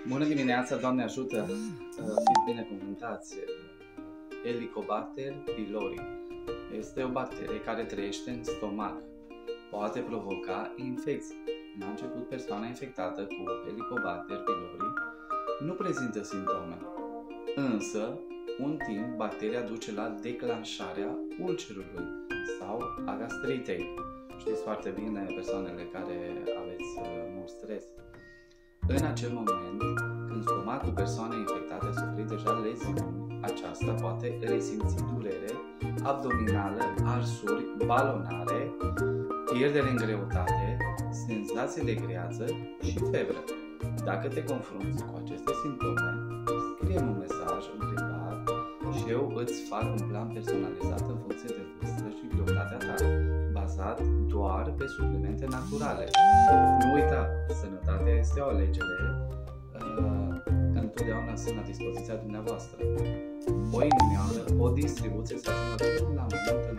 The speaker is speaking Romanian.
Bună dimineața, Doamne ajută! Fiți binecuvântați! Helicobacter pylori este o bacterie care trăiește în stomac. Poate provoca infecții. La început, persoana infectată cu Helicobacter pylori nu prezintă simptome, însă, un timp, bacteria duce la declanșarea ulcerului sau a gastritei. Știți foarte bine, persoanele care aveți mult stres. În acel moment, când stomacul persoanei infectate a suferit deja leziuni, aceasta poate resimți durere abdominală, arsuri, balonare, pierdere în greutate, senzație de greață și febră. Dacă te confrunți cu aceste simptome, scrie-mi un mesaj în privat și eu îți fac un plan personalizat în funcție de vârstă și greutatea ta, bazat doar pe suplimente naturale. Nu uita, sănătatea este o alegere, întotdeauna sunt la dispoziția dumneavoastră. O inimioară, o distribuție să ajungă la momentul